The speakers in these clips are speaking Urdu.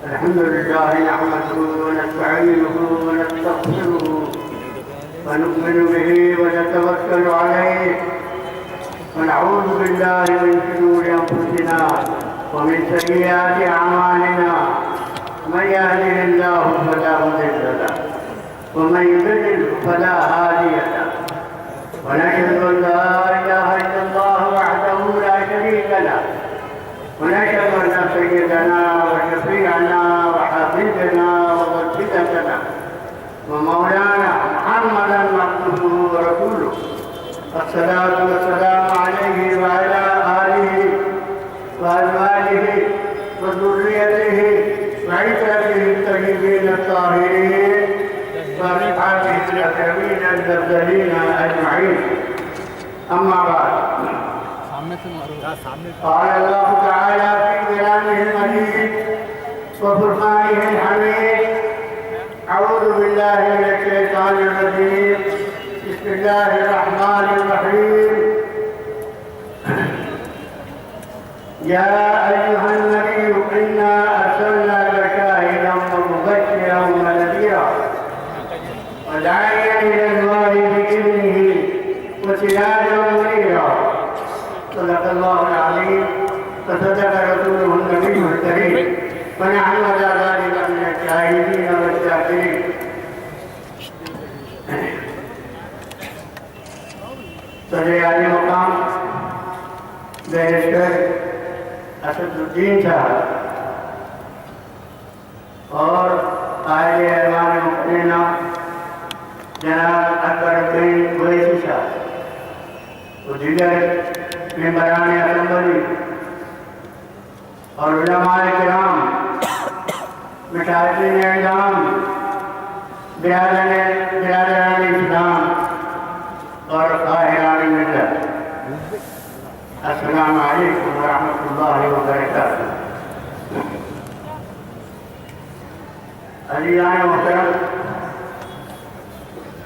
الحمد لله نحمده ونستعينه ونستغفره ونؤمن به ونتوكل عليه ونعوذ بالله من شرور أنفسنا ومن سيئات أعمالنا من يهده الله فلا مضل له ومن يضلل فلا هادي له ونشهد أن لا إله إلا الله وحده لا شريك له ونشهد أن سيدنا وشفيعنا وحبيبنا ومرشدنا ومولانا محمدا عبده ورسوله الصلاة والسلام عليه وعلى آله وأزواجه وذريته وعترته الطيبين الطاهرين ورفعته الأكرمين المبذلين أجمعين. أما بعد، قال الله تعالى في كلامه المجيد وفرقانه الحميد: أعوذ بالله من الشيطان الرجيم، بسم الله الرحمن الرحيم. يا أيها النبي إنا أرسلناك شاهدا ومبشرا ونذيرا وداعيا إلى الله بإذنه وسراجا منيرا. صدق الله العظيم وصدق رسوله النبي الكريم ونحن على ذلك من الشاهدين والشاكرين. صدر علی مقام بیرسٹر اسد الدین صاحب اور قائد ایوان مقننہ جناب اکبر الدین قریشی صاحب و دیگر ممبران اسمبلی اور علماء کرام، مشاہدین اعظام، برادران اسلام اور قاہران ملت، السلام علیکم ورحمۃ اللہ وبرکاتہ. عزیزان محترم،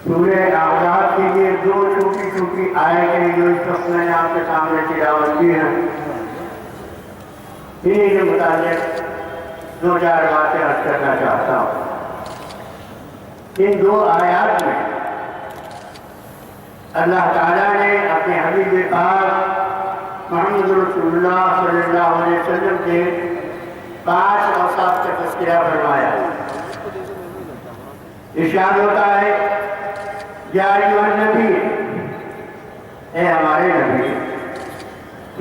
سورہ اعراف کی یہ دو چھوٹی چھوٹی آیتیں جو اس وقت میں نے آپ کے سامنے تلاوت کی ہیں، انہیں کے متعلق دو چار باتیں عرض کرنا چاہتا ہوں. ان دو آیات میں اللہ تعالیٰ نے اپنے حبیب پاک محمد رسول اللہ صلی اللہ علیہ وسلم کے 5 اوصاف کا تذکرہ فرمایا. ارشاد ہوتا ہے: یا ایھا النبی، اے ہمارے نبی،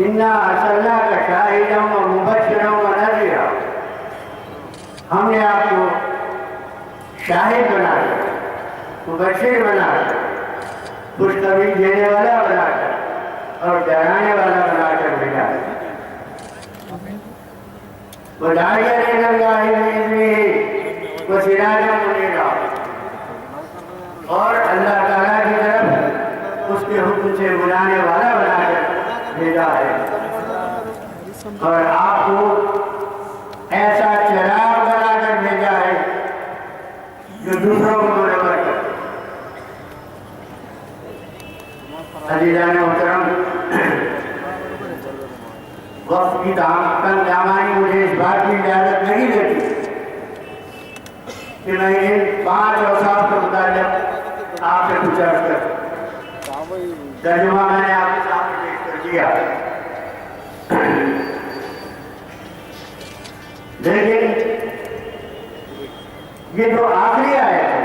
انا ارسلناک شاہدا ومبشرا ونذیرا، ہم نے آپ کو شاہد بنا کر، مبشر بنا کر، خوشخبری دینے والا بنا کر اور ڈرانے والا بنا کر بھیجا ہے. وداعیا الی اللہ بإذنہ وسراجا منیرا، اور اللہ تعالیٰ کی طرف اس کے حکم سے بلانے والا بنا کر بھیجا ہے، اور آپ کو ایسا چراغ بنا کر بھیجا ہے جو دوسروں کو منور کرے. عزیزان محترم، وقت کی دامانی مجھے اس بات کی اجازت نہیں دیتی کہ میں ان 5 اوصاف کے متعلق آپ سے کچھ عرض کروں. ترجمہ میں نے آپ کے سامنے پیش کر دیا، لیکن یہ جو آخری آیت ہے،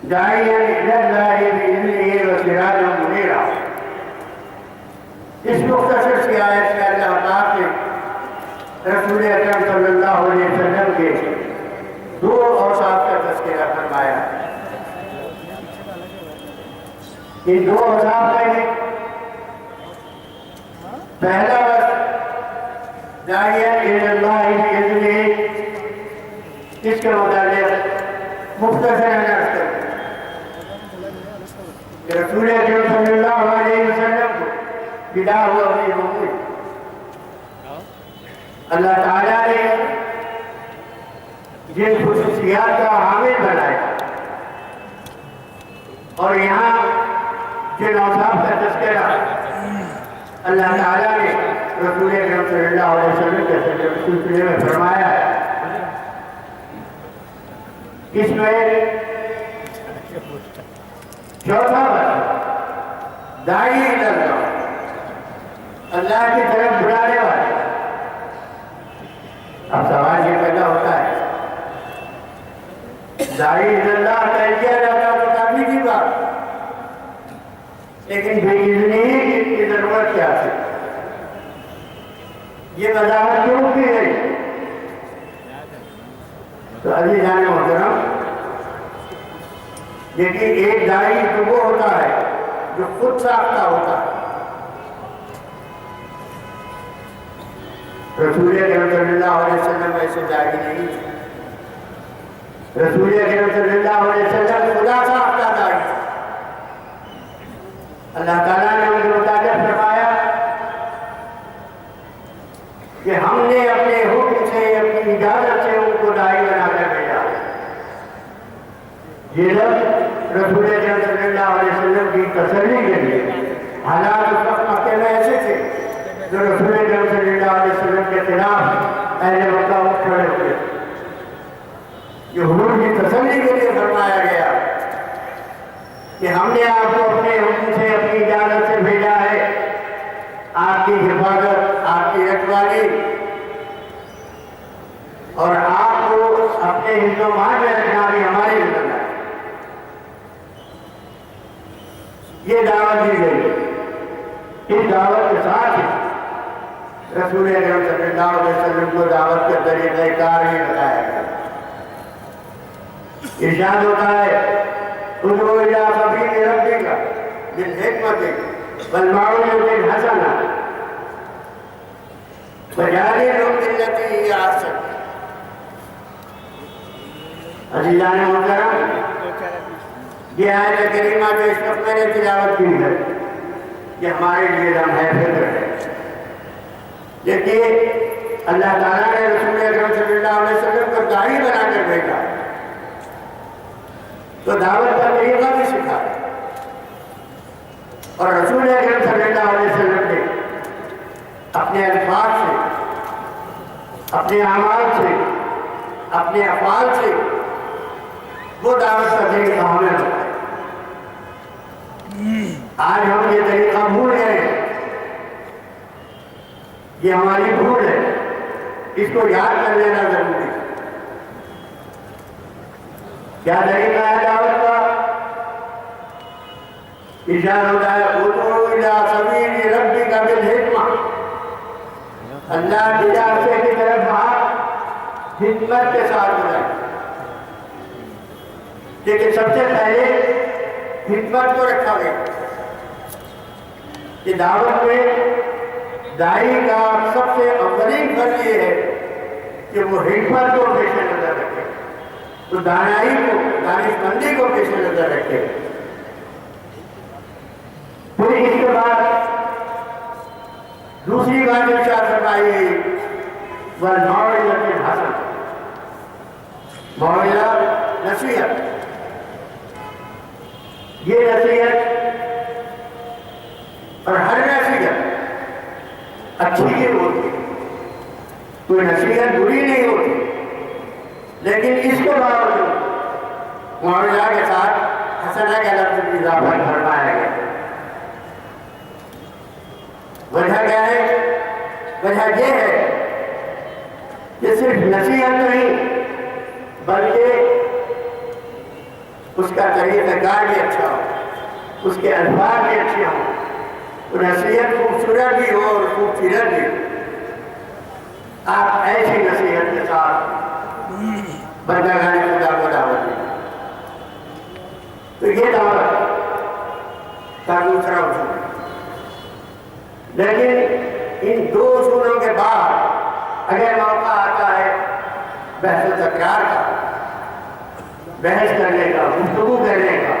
داعیا الی اللہ بإذنہ وسراجا منیرا، اس مختصر سی آیت میں اللہ پاک نے رسول اکرم صلی اللہ علیہ وسلم کے 2 اوصاف کا تذکرہ فرمایا. ان 2 اوصاف میں پہلا وصف داعیا الی اللہ بإذنہ، اس کے متعلق مختصر عرض کریں کہ رسول اکرم صلی اللہ علیہ وسلم کو بدا ہوا اپنی امت، اللہ تعالیٰ نے جن خصوصیات کا حامل بنایا اور یہاں جن اوصاف کا تذکرہ اللہ تعالیٰ نے رسول اکرم صلی اللہ علیہ وسلم کے سلسلے میں فرمایا ہے، اس میں چوتھا مسئلہ داعی اللہ، اللہ کی طرف بلانے والے۔ اب سوال یہ پیدا ہوتا ہے، داعی اللہ کہہ دیا جاتا تو کافی کی بات، لیکن بے اذنی کی ضرورت کیا تھی؟ یہ وضاحت کیوں کی گئی؟ تو عزیزان محترم، لیکن ایک داعی تو وہ ہوتا ہے جو خود ساختہ ہوتا ہے۔ رسول اکرم صلی اللہ علیہ وسلم ایسے داعی نہیں تھے۔ رسول اکرم صلی اللہ علیہ وسلم خدا ساختہ داعی تھے۔ اللہ تعالیٰ نے ان کے متعلق فرمایا کہ ہم نے اپنے حکم سے، اپنی اجازت سے ان کو داعی بنا کر بھیجا۔ یہ لفظ رسول اکرم صلی اللہ علیہ وسلم کی تسلی کے لیے، حالات اس وقت مکے میں ایسے تھے جو رسول اکرم صلی اللہ علیہ وسلم کے خلاف اہل مکہ اٹھ کھڑے ہوئے، یہ حضور کی تسلی کے لیے فرمایا گیا کہ ہم نے آپ کو اپنے حکم سے، اپنی اجازت سے بھیجا ہے، آپ کی حفاظت، آپ کی رکھوالی اور آپ کو اپنے حفظ و مان میں رکھنا بھی ہماری ذمہ ہے۔ یہ دعوت دی گئی، اس دعوت کے ساتھ رسول اکرم صلی اللہ علیہ وسلم کو دعوت کا طریقہ کار ہی بتایا گیا۔ ارشاد ہوتا ہے، ادعو الی سبیل ربک بالحکمۃ والموعظۃ الحسنہ وجادلہم بالتی ہی احسن۔ عزیزان محترم، یہ آیت کریمہ جو اس وقت میں نے تلاوت کی ہے، یہ ہمارے لیے لمحہ فکر ہے۔ دیکھیے، اللہ تعالیٰ نے رسول اکرم صلی اللہ علیہ وسلم کو داعی بنا کر بھیجا تو دعوت کا طریقہ بھی سکھایا، اور رسول اکرم صلی اللہ علیہ وسلم نے اپنے الفاظ سے، اپنے اعمال سے، اپنے افعال سے وہ دعوت کا طریقہ ہمیں بتایا۔ آج ہم یہ طریقہ بھول گئے ہیں، یہ ہماری بھول ہے، اس کو یاد کر لینا ضروری ہے۔ کیا طریقہ ہے دعوت کا؟ ارشاد ہوتا ہے، ادعو الی سبیل ربک بالحکمہ، اللہ کے راستے کی طرف آپ حکمت کے ساتھ بلائیں۔ لیکن سب سے پہلے حکمت کو رکھا گیا کہ دعوت میں داعی کا سب سے اولین فرض یہ ہے کہ وہ حکمت کو پیش نظر رکھے، تو دانائی کو، دانشمندی کو پیش نظر رکھے۔ پھر اس کے بعد دوسری بات ارشاد فرمائی گئی، والموعظۃ الحسنہ، موعظہ نصیحت۔ یہ نصیحت اور ہر نصیحت اچھی ہی ہوتی، کوئی نصیحت بری نہیں ہوتی، لیکن اس کے باوجود موعظہ کے ساتھ حسنہ کا لفظ بھی اضافہ فرمایا گیا۔ وجہ کیا ہے؟ وجہ یہ ہے کہ صرف نصیحت نہیں بلکہ اس کا طریقہ کار بھی اچھا ہو، اس کے الفاظ بھی اچھے ہوں، تو نصیحت خوبصورت بھی ہو اور خوبصورت بھی ہو۔ آپ ایسی نصیحت کے ساتھ بندگان خدا کو دعوت دیں۔ تو یہ دعوت کا دوسرا اصول ہے۔ لیکن ان دو اصولوں کے بعد اگر موقع آتا ہے بحث و تکرار کا، بحث کرنے کا، گفتگو کرنے کا،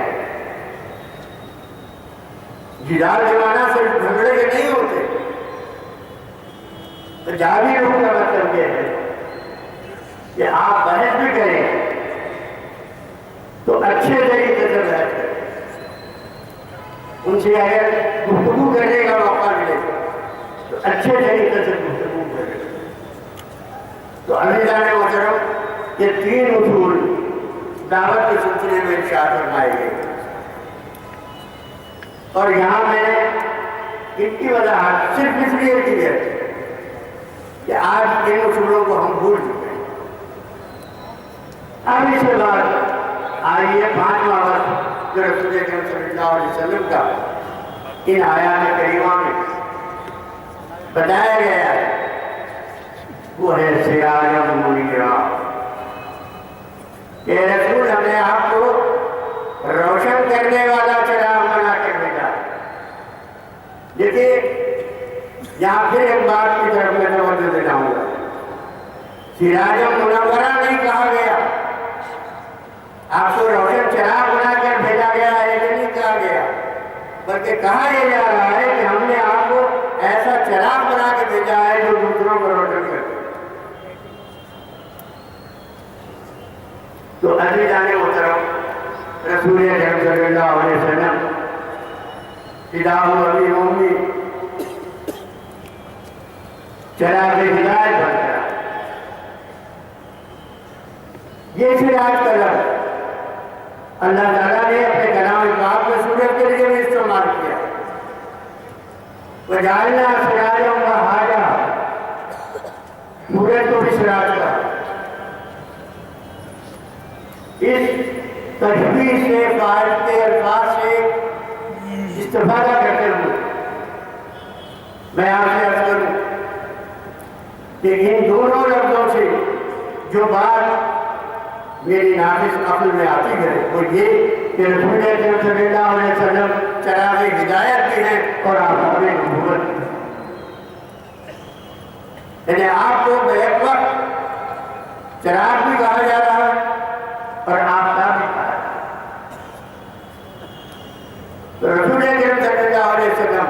جدال زمانہ صرف جھگڑے کے نہیں ہوتے، تو جاری روح کا مطلب یہ ہے کہ آپ بحث بھی کریں تو اچھے طریقے سے بحث کریں، ان سے اگر گفتگو کرنے کا موقع ملے تو اچھے طریقے سے گفتگو کریں۔ تو عزیزان محترم، یہ تین اصول دعوت کے سلسلے میں ارشاد فرمائی گئی. اور یہاں میں نے ان کی وضاحت صرف اس لیے کی ہے کہ آج ان اصولوں کو ہم بھول چکے ہیں. اب اس کے بعد آئیے 5واں وقت جو رسول اکرم صلی اللہ علیہ وسلم کا ان آیات کریمہ میں بتایا گیا ہے، وہ ہے سراجا منیرا. کہ رسول ہم نے آپ کو روشن کرنے والا چراغ بنا کر بھیجا. دیکھیے یہاں پھر ایک بات کی طرف میں توجہ دلاؤں گا. سراجا منورہ نہیں کہا گیا، آپ کو روشن چراغ بنا کر بھیجا گیا ہے یہ نہیں کہا گیا، بلکہ کہا یہ جا رہا ہے کہ ہم نے آپ کو ایسا چراغ بنا کے بھیجا ہے جو دوسروں کو روشن کرے. تو عزیزان محترم، رسول اکرم صلی اللہ علیہ وسلم فداء ابی و امی چراغ ہدایت بن گیا. یہ سراج کا لفظ اللہ تعالیٰ نے اپنے کلام پاک میں سورج کے لیے بھی استعمال کیا. وجعلنا سراجا وہاجا، سورج کو بھی سراج کا. اس تشبیہ سے فائل کے الفاظ سے استفادہ کرتے ہوئے میں آپ سے عرض کروں کہ ان دونوں لفظوں سے جو بات میری ناقص عقل میں آتی ہے وہ یہ کہ رسول اکرم صلی اللہ علیہ وسلم چراغ ہدایت بھی ہیں اور آپ اپنے نبوت بھی ہیں. یعنی آپ کو بیک وقت چراغ بھی کہا جا رہا ہے اور آفتاب بھی کہا جا رہا ہے. تو رسول اکرم صلی اللہ علیہ وسلم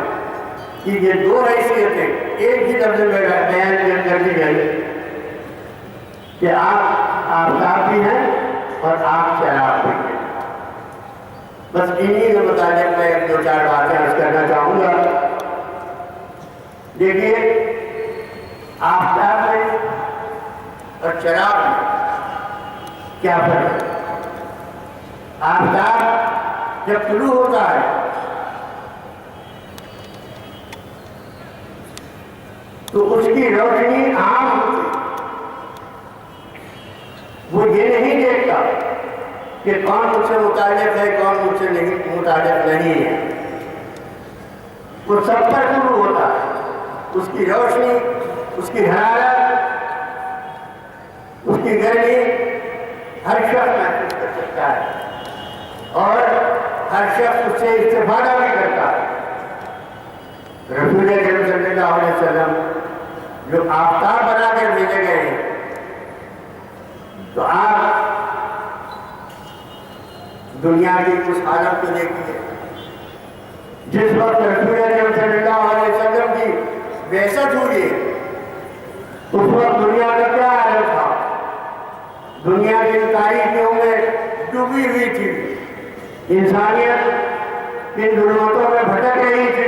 کی یہ دو حیثیتیں ایک ہی لفظ میں بیان کر دی گئی کہ آپ آفتاب بھی ہیں اور آپ چراغ بھی ہیں. بس انہی کے متعلق میں ایک دو چار باتیں عرض کرنا چاہوں گا. دیکھیے آفتاب میں اور چراغ میں کیا فرق ہے. آفتاب جب طلوع ہوتا ہے تو اس کی روشنی عام ہوتی ہے. وہ یہ نہیں دیکھتا کہ کون مجھ سے متعلق ہے کون مجھ سے نہیں متعلق نہیں ہے. وہ سب پر طلوع ہوتا ہے. اس کی روشنی، اس کی حرارت، اس کی گرمی ہر شخص محسوس کر سکتا ہے اور ہر شخص اس سے استفادہ بھی کرتا ہے. رسول اکرم صلی اللہ علیہ وسلم جو آفتاب بنا کر بھیجے گئے ہیں، تو آپ دنیا کی اس حالت کو دیکھیے جس وقت رسول اکرم صلی اللہ علیہ وسلم کی بعثت ہوئی ہے. اس وقت دنیا کا کیا حالت تھا؟ دنیا کی تاریخیوں میں ڈوبی ہوئی تھی. انسانیت ان ظلمتوں میں بھٹک رہی تھی.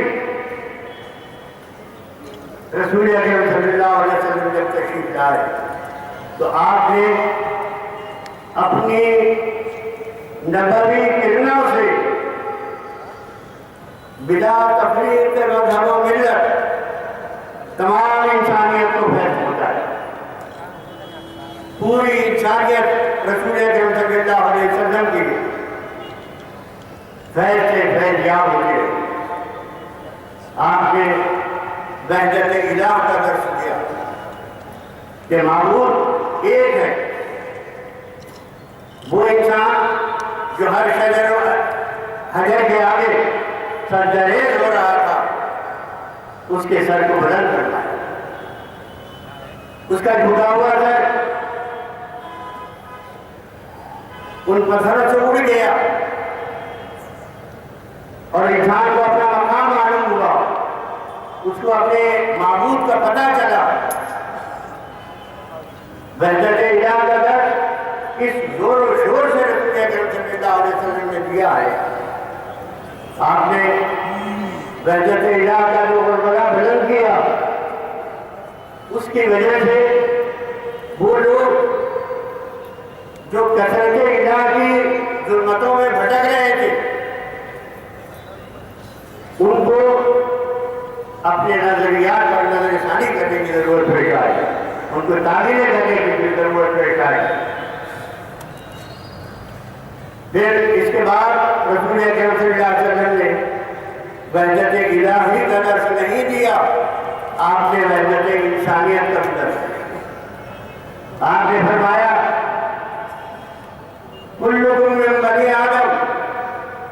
رسول اکرم صلی اللہ علیہ وسلم جب تشریف لائے تو آپ نے اپنی نبوی کرنوں سے بلا تفریق مذہب و ملت تمام انسانیت کو فیض پہنچایا. پوری انسانیت رسول اکرم صلی اللہ علیہ وسلم کی فیض سے فیض یاب ہو گئے. آپ نے وحدت الہ کا درس دیا کہ معبود ایک ہے. وہ انسان جو ہر شجر و حجر کے آگے سرجریز ہو رہا تھا، اس کے سر کو بلند کرنا ہے. اس کا جھکا ہوا سر ان پتھروں سے اڑ گیا اور انسان کو اپنا مقام معلوم ہوا. اس کو اپنے معبود کا پتہ چلا. وحدت الہ کا درس اس زور و شور سے رسول اکرم صلی اللہ علیہ وسلم نے دیا ہے. آپ نے وحدت الہ کا جو غربلہ بلند کیا، اس کی وجہ سے وہ لوگ جو کثرت الہ کی ظلمتوں میں بھٹک رہے تھے ان کو اپنے نظریات پر نظر ثانی کرنے کی ضرورت پیش آئی، ان کو تعبیریں کرنے کی ضرورت پیش آئی۔ پھر اس کے بعد رسول اکرم صلی اللہ علیہ وسلم نے وحدت الہی کا درس نہیں دیا، آپ نے وحدت انسانیت کا درس دیا۔ آپ نے فرمایا کلکم من بنی آدم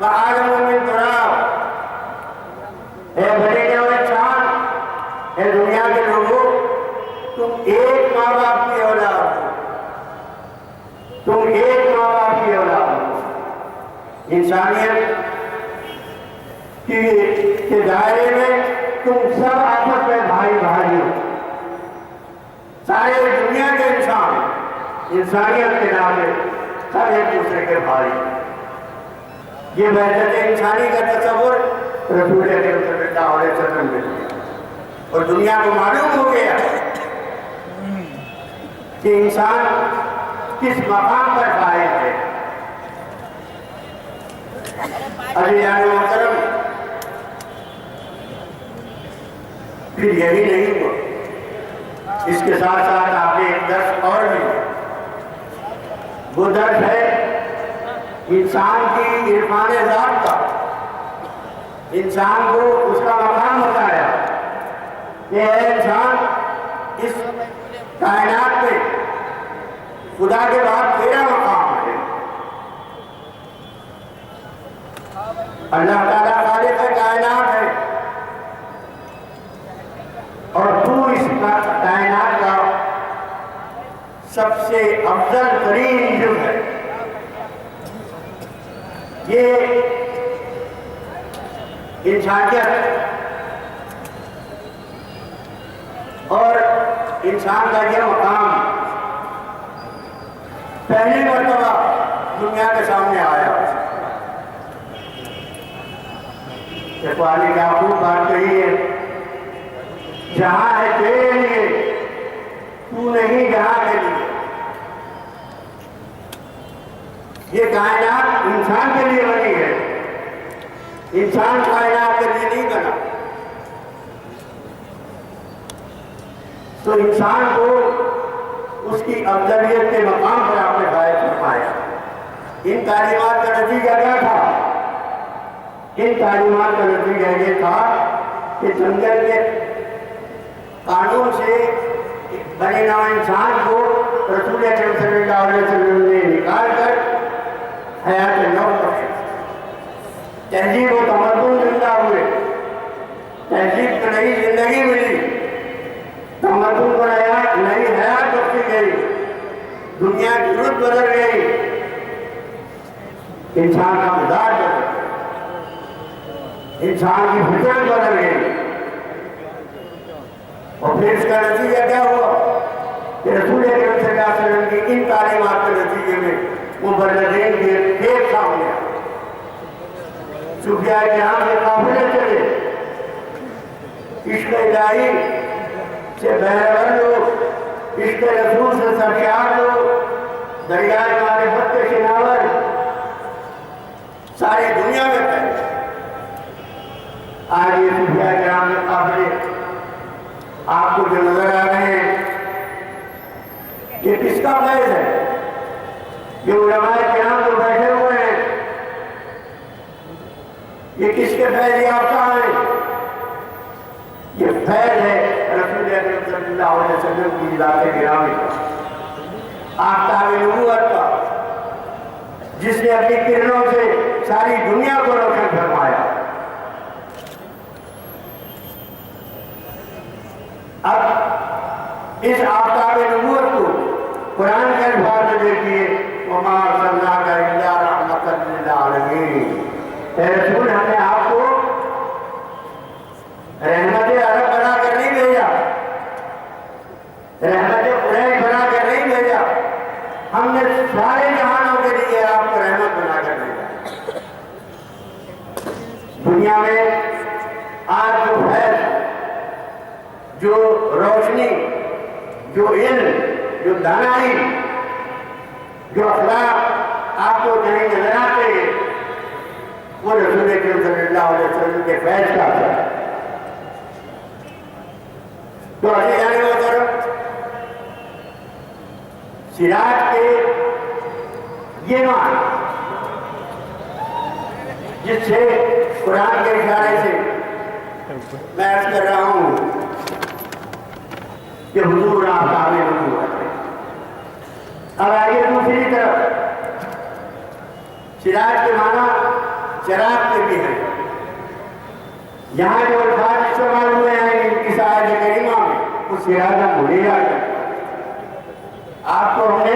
و آدم من تراب، اے بنی نوع انسان، اے دنیا کے لوگوں، تم ایک ماں باپ کی اولاد ہو، تم ایک ماں باپ کی اولاد ہو۔ انسانیت کے دائرے میں تم سب آپس میں بھائی بھائی ہو، سارے دنیا کے انسان انسانیت کے نام میں سب ایک دوسرے کے بھائی۔ یہ وحدت انسانی کا تصور رسول اکرم صلی اللہ علیہ وسلم نے دیا، اور دنیا کو معلوم ہو گیا کہ انسان کس مقام پر قائم ہے۔ عزیزان محترم، پھر یہی نہیں ہوا، اس کے ساتھ ساتھ آپ نے ایک درس اور لیا، وہ درس ہے انسان کی عرفان ذات کا، انسان کو اس کا مقام بتایا کہ اے انسان، اس کائنات میں خدا کے بعد تیرا مقام ہے۔ اللہ تعالیٰ خالق کائنات ہے، اور تو اس کائنات کا سب سے افضل ترین جزو ہے۔ یہ انسانیت اور انسان کا یہ مقام پہلی مرتبہ دنیا کے سامنے آیا۔ اقبال نے خوب بات کہی ہے، جہاں ہے تیرے لیے تو نہیں جہاں کے لیے۔ یہ کائنات انسان کے لیے بنی ہے، انسان کائنات کے لیے نہیں بنا۔ تو انسان کو اس کی افضلیت کے مقام پر آپ نے فائز فرمایا۔ ان تعلیمات کا نتیجہ کیا تھا؟ ان تعلیمات کا نتیجہ یہ تھا کہ جنگل کے قانون سے بنے نوع انسان کو رسول اکرم صلی اللہ علیہ وسلم نے نکال کر حیات نو بخشی، تہذیب و تمدن زندہ ہوئے، تہذیب کو نئی زندگی ملی، تمدن کو نئی حیات بخشی گئی، دنیا کی رت بدل گئی، انسان کا مزاج بدل گیا، انسان کی فطرت بدل گئی۔ اور پھر اس کا نتیجہ کیا ہوا کہ رسول اکرم صلی اللہ علیہ وسلم کی ان تعلیمات کے نتیجے میں مبلغین کے ایک سامنے آئے، صوفیاء کرام کے قافلے چلے، عشق الہی سے بہرور لوگ، عشق رسول سے سرشار لوگ، دریائے معرفت کے شناور ساری دنیا میں پھیلے۔ آج یہ صوفیاء کرام کے قافلے آپ کو جو نظر آ رہے ہیں، یہ کس کا فیض ہے؟ یہ علماء کرام جو بیٹھے ہوئے ہیں، یہ کس کے فیض یافتہ ہیں؟ یہ فیض ہے رسول اکرم صلی اللہ علیہ وسلم کی ذات گرامی کا، آفتاب نبوت کا، جس نے اپنی کرنوں سے ساری دنیا کو روشن فرمایا۔ اب اس آفتاب نبوت کو قرآن کے الفاظ میں دیکھیے، وَمَا أَرْسَلْنَاكَ إِلَّا رَحْمَةً لِلْعَالَمِينَ، اے رسول، ہم نے آپ کو رحمت عرب بنا کر نہیں بھیجا، رحمت قریش بنا کر نہیں بھیجا، ہم نے سارے جہانوں کے لیے آپ کو رحمت بنا کر بھیجا۔ دنیا میں آج جو فیض، جو روشنی، جو علم، جو دانائی، جو اخلاق آپ کو کہیں نظر آتے وہ رسول اکرم صلی اللہ علیہ وسلم کے فیض کا اثر ہے۔ تو عزیزان محترم، سراج کے یہ معنی جس سے قرآن کے اشارے سے میں عرض کر رہا ہوں کہ حضور آفتاب نبوت ہے۔ اب آئیے دوسری طرف، سراج کے معنی چراغ کے بھی ہیں۔ یہاں جو الفاظ استعمال ہوئے ہیں ان کی آیت کریمہ میں، وہ سراج منیرا ہے۔ آپ کو ہم نے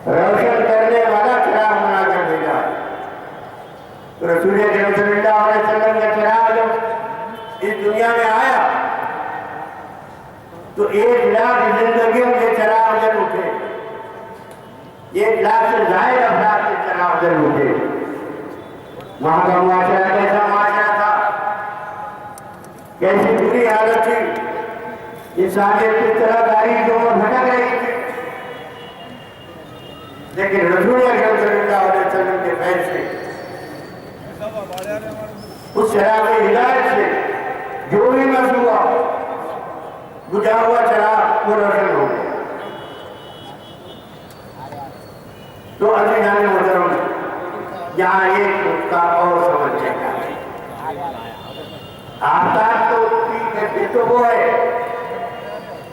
روشن کرنے والا چراغ بنا کر بھیجا ہے۔ تو رسول اکرم صلی اللہ علیہ وسلم کا چراغ جب اس دنیا میں آیا تو 1,00,000 زندگیوں کے چراغ جل اٹھے، 1,00,000 سے زائد افراد کے چراغ جل اٹھے۔ وہاں کا معاشرہ کیسا معاشرہ تھا، کیسی بری حالت تھی، انسانیت کس طرح تاریخوں میں بھٹک رہی تھی، لیکن رسول اکرم صلی اللہ علیہ وسلم کے فیض سے، اس چراغ ہدایت سے جو بھی مس ہوا، بجھا ہوا چراغ وہ روشن ہو گیا۔ تو عزیزان محترم، یہاں ایک نقطہ اور سمجھنے کا ہے۔ آفتاب تو ٹھیک ہے، تو وہ ہے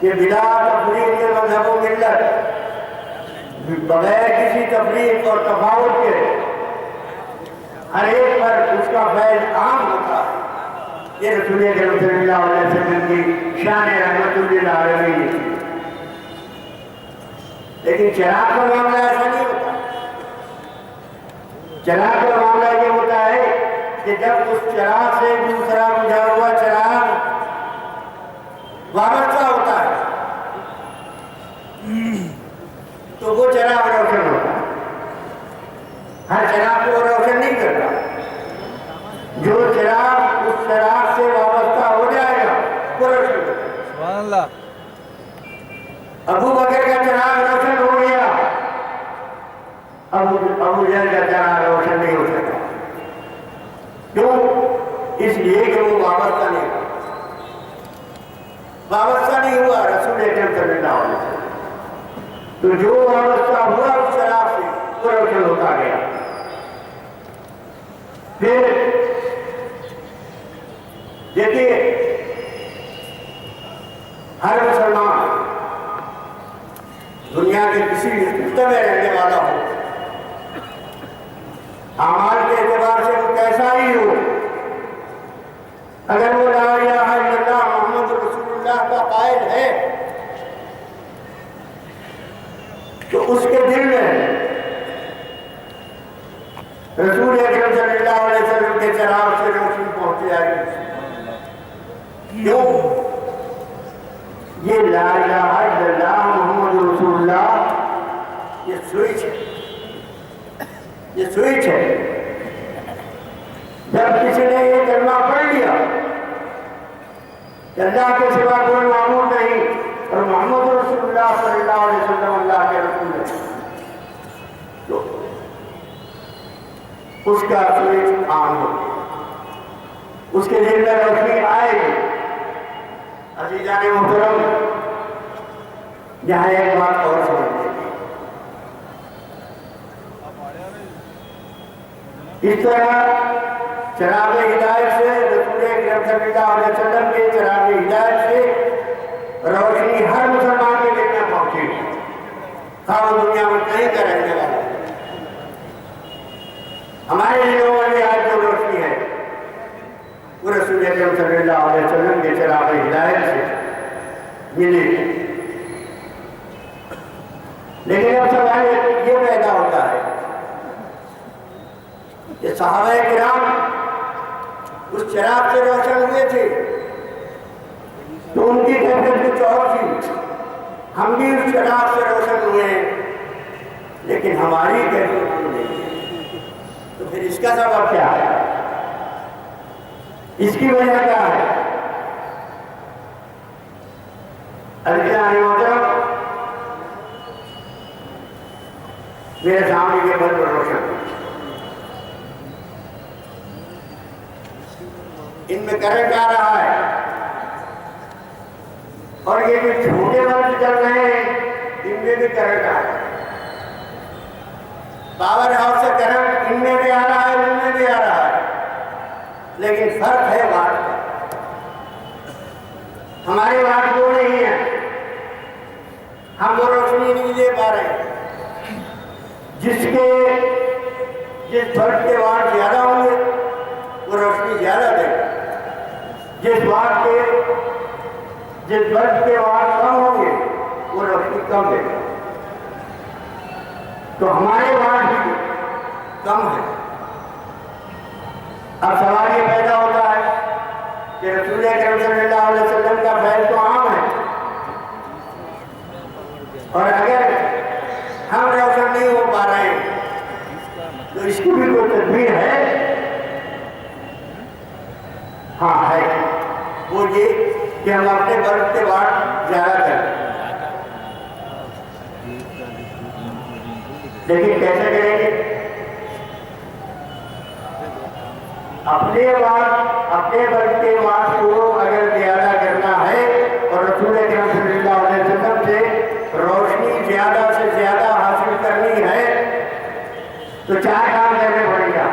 کہ بلا تفریق کے مذہب و ملت، بغیر کسی تفریق اور تفاوت کے ہر ایک پر اس کا فیض عام ہوتا ہے۔ یہ رسول اکرم صلی اللہ علیہ وسلم کی شان رحمت للعالمین ہے۔ لیکن چراغ کا معاملہ ایسا نہیں ہوتا۔ چراغ کا معاملہ یہ ہوتا ہے کہ جب اس چراغ سے دوسرا بجھا ہوا چراغ وابستہ ہوتا ہے تو وہ چراغ روشن ہوتا ہے۔ ہر چراغ کو روشن نہیں کرتا۔ جو چراغ اس چراغ سے وابستہ ہو جائے گا وہ روشن ہوتا ہے۔ سبحان اللہ۔ ابو بکر کا چراغ روشن ہو گیا، ابو جہل کا چراغ روشن نہیں ہو سکا۔ کیوں؟ اس لیے کہ وہ وابستہ نہیں ہوا، وابستہ نہیں ہوا رسول اکرم صلی اللہ علیہ وسلم۔ تو جو وابستہ ہوا اس چراغ سے وہ روشن ہوتا گیا۔ پھر دیکھیے، ہر مسلمان دنیا کے کسی بھی خطے میں رہنے والا ہو، اعمال کے اعتبار سے وہ کیسا ہی ہو، اگر وہ لا الہ الا اللہ محمد رسول اللہ کا قائل ہے تو اس کے دل میں رسول اکرم صلی اللہ علیہ وسلم کے چراغ سے روشنی پہنچ جائے گی۔ کیوں؟ یہ لا الہ الا اللہ محمد رسول اللہ یہ سوئچ ہے، یہ سوئچ ہے۔ جب کسی نے یہ کلمہ پڑھ لیا کہ اللہ کے سوا کوئی معبود نہیں اور محمد رسول اللہ صلی اللہ علیہ وسلم اللہ کے رسول ہے، تو اس کا سوئچ آن ہو گیا، اس کے دل میں روشنی آئے گی۔ عزیزان محترم، یہاں ایک بات اور سمجھنے کی، اس طرح چراغ ہدایت سے رسول اکرم صلی اللہ علیہ وسلم کے چراغ ہدایت سے روشنی ہر مسلمان کے دل میں پہنچی، خواہ وہ دنیا میں کہیں کا رہنے والا ہے۔ ہمارے دلوں والی آج جو روشنی ہے وہ رسول اکرم صلی اللہ علیہ وسلم کے چراغ ہدایت سے ملی۔ لیکن اب سوال یہ پیدا ہوتا ہے کہ صحابہ کرام اس چراغ سے روشن ہوئے تھے تو ان کی کیفیت کچھ اور تھی، ہم بھی اس چراغ سے روشن ہوئے ہیں لیکن ہماری کیفیت نہیں ہے۔ تو پھر اس کا سبب کیا ہے؟ اس کی وجہ کیا ہے؟ محترم، میرے سامنے یہ بلب روشن، ان میں کرنٹ آ رہا ہے، اور یہ جو چھوٹے بلب چل رہے ہیں ان میں بھی کرنٹ آ رہا ہے، پاور ہاؤس سے کرنٹ ان میں بھی آ رہا ہے ان میں بھی آ رہا ہے، لیکن فرق ہے واٹ کا۔ ہمارے واٹ وہ نہیں ہے، ہم وہ روشنی نہیں دے پا رہے ہیں جس بلب کے واٹ زیادہ ہوں گے وہ روشنی زیادہ دے گا، جس بلب کے واٹ کم ہوں گے وہ روشنی کم دے گا، تو ہمارے واٹ بھی کم ہے۔ اب سوال یہ پیدا ہوتا ہے کہ رسول اکرم صلی اللہ علیہ وسلم کا فیض تو عام ہے، اور اگر ہم روشن نہیں ہو پا رہے ہیں تو اس کی بھی کوئی تدبیر ہے؟ ہاں ہے، وہ یہ کہ ہم اپنے بلب کے واٹ زیادہ کریں، لیکن کیسے کریں گے؟ اپنے بلب کے واٹ کو اگر زیادہ کرنا ہے اور رسول اکرم صلی اللہ علیہ وسلم سے روشنی زیادہ سے زیادہ حاصل کرنی ہے تو 4 کام کرنے پڑیں گے۔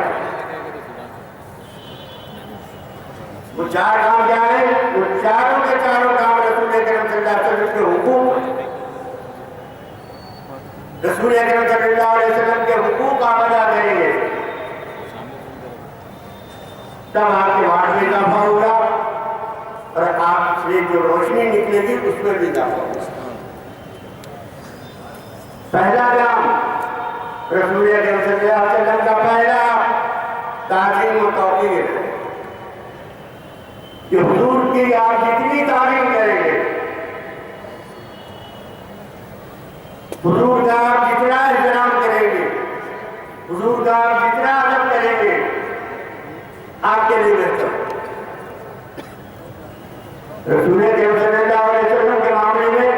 وہ 4 کام کیا ہے؟ وہ چاروں کے چاروں کام رسول اکرم صلی اللہ علیہ وسلم کے حقوق، رسول اکرم صلی اللہ علیہ وسلم کے حقوق آپ ادا کریں گے، تب آپ کے واٹ میں اضافہ ہوگا اور آپ سے جو روشنی نکلے گی اس میں بھی اضافہ ہوگا۔ پہلا کام رسول اکرم صلی اللہ علیہ وسلم کا پہلا تعظیم و توقیر ہے کہ حضور کی آپ جتنی تعظیم کریں گے، حضور کا آپ جتنا احترام کریں گے، حضور کا آپ جتنا ادب کریں گے، آپ کے لیے بہتر۔ رسول اکرم صلی اللہ علیہ وسلم کے معاملے میں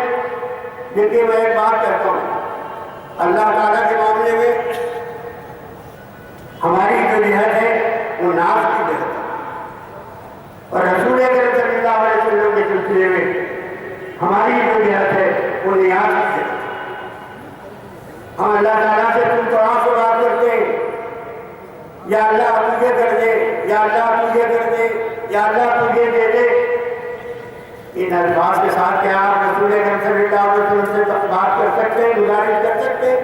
دیکھیے میں ایک بات کہتا ہوں، اللہ تعالیٰ کے معاملے میں ہماری جو جہت ہے وہ ناز کی جہت ہے، اور رسول اکرم صلی اللہ علیہ وسلم کے سلسلے میں ہماری جو جہت ہے وہ نیاز کی جہت ہے۔ ہم اللہ تعالیٰ سے تم تو سے بات کرتے ہیں، یا اللہ تجھے کر دے، یا اللہ تجھے کر دے، یا اللہ تجھے دے دے، ان الفاظ کے ساتھ کیا آپ رسول اکرم صلی اللہ علیہ وسلم سے بات کر سکتے ہیں، گزارش کر سکتے ہیں؟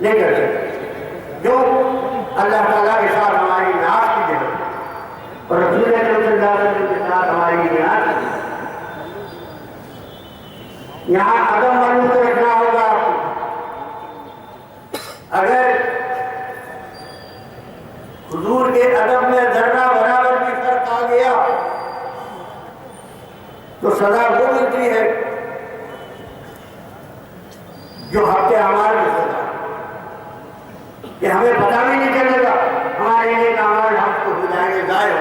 نہیں کر سکتے، جو اللہ تعالیٰ کے ساتھ ہماری ناز کی جگہ اور رسول اکرم صلی اللہ علیہ وسلم کے ساتھ ہماری نیاز کی جگہ۔ یہاں عدم معلوم رکھنا ہوگا آپ کو، اگر حضور کے ادب میں ذرہ برابر بھی فرق آ گیا تو سزا وہ ملتی ہے جو حق کے اعمال کی سزا، کہ ہمیں پتہ بھی نہیں چلے گا، ہمارے لیے اعمال ہم کو ہو جائیں گے ضائع۔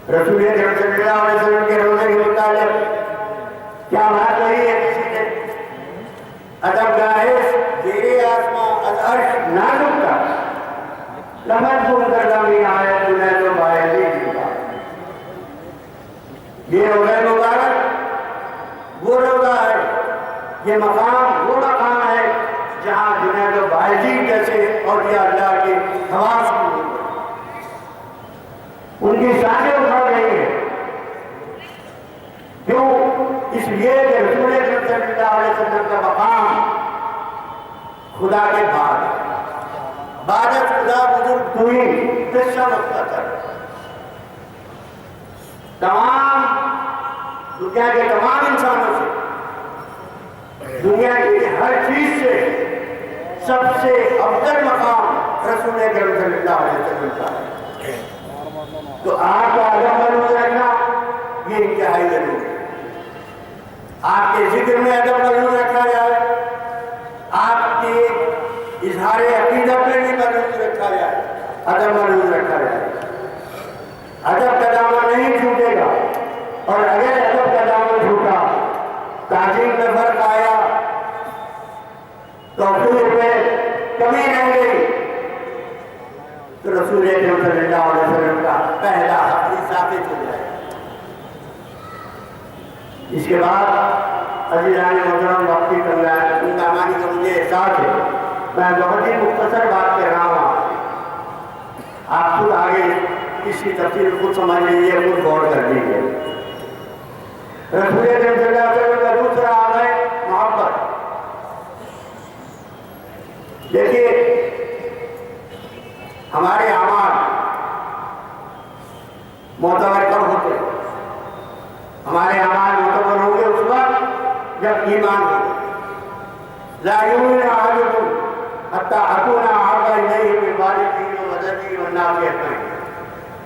رسول اکرم صلی اللہ علیہ وسلم کے روزے کے متعلق کیا بات کہی ہے کسی نے؟ ادب گاہش زیر آسمان از عرش نازک کا لمحت گم کردہ میں آیت جنید و بایزی کی بات۔ یہ روزہ مبارک وہ روزہ ہے، یہ مقام وہ مقام ہے جہاں جنید و بایزی جیسے اولیاء اللہ کے خواص کی ان کی سانسیں اٹھا رہی ہیں۔ کیوں؟ اس لیے کہ رسول اکرم صلی اللہ علیہ وسلم کا مقام خدا کے بعد خدا بزرگ ہوئی قصہ مختصر، تمام دنیا کے تمام انسانوں سے، دنیا کی ہر چیز سے سب سے افضل مقام رسول اکرم صلی اللہ علیہ وسلم کا ہے۔ تو آپ کا ادب محفوظ رکھنا یہ انتہائی ضروری ہے۔ آپ کے ذکر میں ادب محفوظ رکھا جائے، آپ کے اظہار عقیدت میں بھی محفوظ رکھا جائے، ادب محفوظ رکھا جائے۔ ادب کا دامن نہیں چھوٹے گا، اور اگر ادب کا دامن چھوٹا، تعظیم میں فرق آیا، توقیر میں کمی رہ گئی، تو رسول اکرم صلی اللہ علیہ وسلم کا پہلا حق ثابت ہو جائے. اس کے بعد عزیزان محترم وقت کی کمانی کا مجھے احساس ہے. میں بہت ہی مختصر بات کہہ رہا ہوں. آپ خود آگے اس کی تفصیل خود سمجھ لیجیے, خود غور کر لیجیے. رسول اکرم صلی اللہ علیہ وسلم کا دوسرا عام ہے محبت. دیکھیے ہمارے اعمال معتبر کب ہوتے ہیں؟ ہمارے اعمال معتبر ہوں گے اس وقت جب ایمان ہو. لا یؤمن احدکم حتی اکون احب الیہ من والدیہ وولدیہ والناس اجمعین.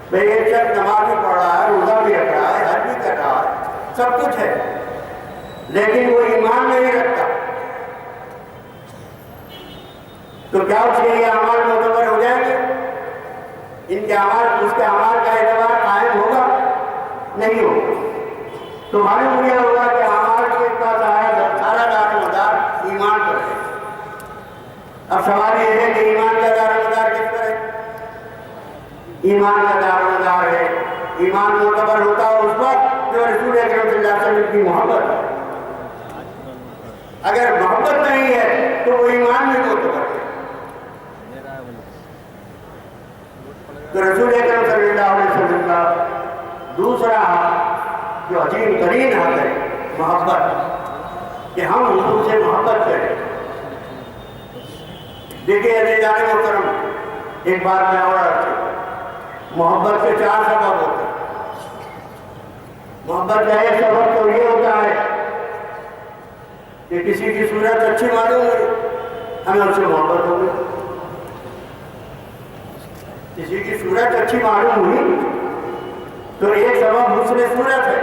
بھئی ایک شخص نماز بھی پڑھ رہا ہے, روزہ بھی رکھ رہا ہے, حج بھی کر رہا ہے, سب کچھ ہے, لیکن وہ ایمان نہیں رکھتا, تو کیا اس کے یہ اعمال معتبر ہو جائیں گے؟ ان کے اعمال, اس کے اعمال کا اعتبار قائم ہوگا؟ نہیں ہوگا. تو معلوم یہ ہوگا کہ اعمال کے پاس سارا دار و مدار ایمان پر ہے. اب سوال یہ ہے کہ ایمان کا دار و مدار کس پر ہے؟ ایمان کا دار و مدار ہے. ایمان معتبر ہوتا ہے اس وقت جو رسول اکرم صلی اللہ علیہ وسلم کی محبت ہے. اگر محبت نہیں ہے تو وہ ایمان بھی معتبر ہے. تو رسول اکرم صلی اللہ علیہ وسلم کا دوسرا جو عظیم ترین حق ہے محبت, کہ ہم حضور سے محبت کریں. دیکھیے عزیزان محترم, ایک بات میں اور عرض کروں. محبت کے 4 سبب ہوتے ہیں. محبت کا ایک سبب تو یہ ہوتا ہے کہ کسی کی صورت اچھی معلوم ہوئی, ہمیں اس سے محبت ہو گئی. کسی کی صورت اچھی معلوم ہوئی تو ایک سبب حسن صورت ہے.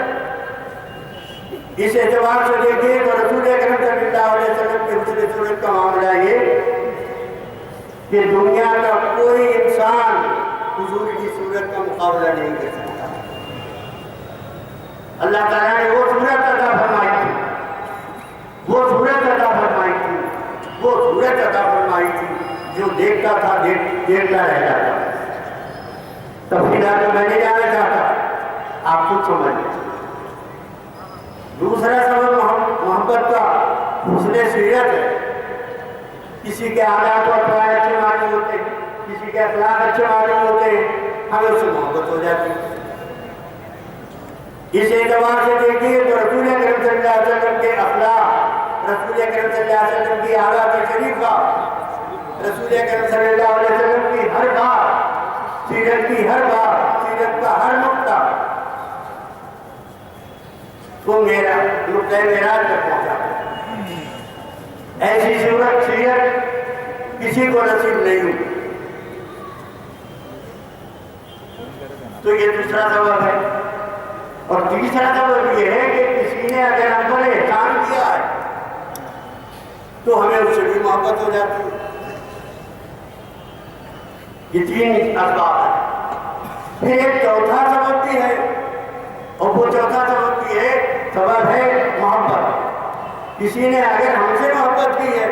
اس اعتبار سے دیکھیے تو رسول اکرم صلی اللہ علیہ وسلم کی حسن صورت کا معاملہ یہ کہ دنیا کا کوئی انسان حضور کی صورت کا مقابلہ نہیں کر سکتا. اللہ تعالیٰ نے وہ صورت عطا فرمائی تھی, وہ صورت عطا فرمائی تھی, وہ صورت عطا فرمائی تھی جو دیکھتا تھا دیکھتا رہ جاتا. تفصیلات میں نہیں جانا چاہتا, آپ خود سمجھ لیں. دوسرا سبب محبت کا حسن سیرت ہے. کسی کے عادات و اقوال اچھے معلوم ہوتے ہیں, کسی کے اخلاق اچھے معلوم ہوتے ہیں, ہمیں اس سے محبت ہو جاتی ہے. اس اعتبار سے دیکھیے تو رسول اکرم صلی اللہ علیہ وسلم کے اخلاق, رسول اکرم صلی اللہ علیہ وسلم کی عادات شریفہ, رسول اکرم صلی اللہ علیہ وسلم کی ہر بات, سیرت کی ہر بات, سیرت کا ہر نقطہ کو میرا نقطہ معراج تک پہنچا. ایسی صورت سیرت کسی کو نصیب نہیں ہوئی. تو یہ دوسرا سبب ہے. اور تیسرا سبب یہ ہے کہ کسی نے اگر ہم پر احسان کیا ہے تو ہمیں اس سے بھی محبت ہو جاتی ہے. یہ 3 اسباب ہیں. پھر ایک چوتھا سبب بھی ہے, اور وہ چوتھا سبب بھی ہے محبت. کسی نے اگر ہم سے محبت کی ہے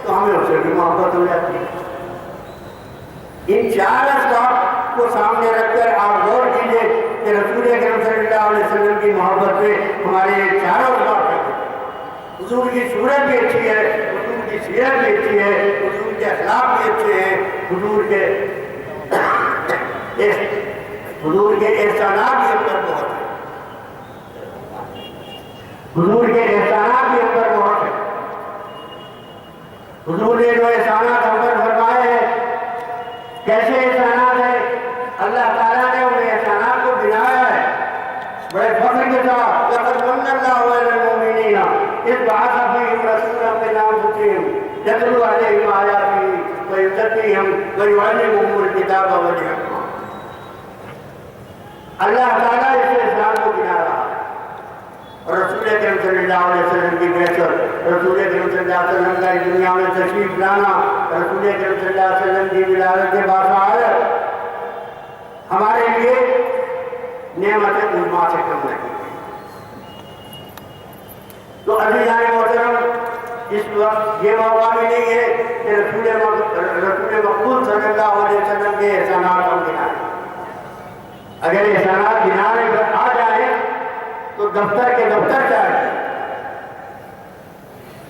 تو ہمیں اس سے بھی محبت ہو جاتی ہے. ان 4 اسباب کو سامنے رکھ کر آپ غور کیجئے کہ رسول اکرم صلی اللہ علیہ وسلم کی محبت میں ہمارے یہ 4 اسباب ہیں. حضور کی صورت بھی اچھی ہے, حضور کی سیرت بھی اچھی ہے, حضور کے اخلاق بھی اچھے ہیں, حضور کے احسانات بھی ہم پر بہت ہیں. حضور کے احسانات بھی ہم پر بہت ہیں. حضور نے جو احسانات ہم پر فرمائے ہیں, کیسے احسانات ہیں؟ اللہ تعالیٰ نے ان احسانات کو بنایا ہے بڑے فخر کے ساتھ. لقد من اللہ علی المؤمنین اذ بعث فیہم رسولا من انفسہم یتلو علیہم آیاتہ ویزکیہم ویعلمہم الکتاب والحکمہ. اللہ تعالیٰ اس احسان کو بنا رہا ہے. اور رسول اکرم صلی اللہ علیہ وسلم کی بعثت, رسول اکرم صلی اللہ علیہ وسلم کا اس دنیا میں تشریف لانا, رسول اکرم صلی اللہ علیہ وسلم کی ولادت باصحابت ہمارے لیے نعمت عظمیٰ سے کم نہیں. تو عزیزان محترم, اس وقت یہ موقع بھی نہیں ہے کہ رسول مقبول صلی اللہ علیہ وسلم کے احسانات ہم گنائیں. اگر احسانات گنانے پر آ جائیں تو دفتر کے دفتر جائیں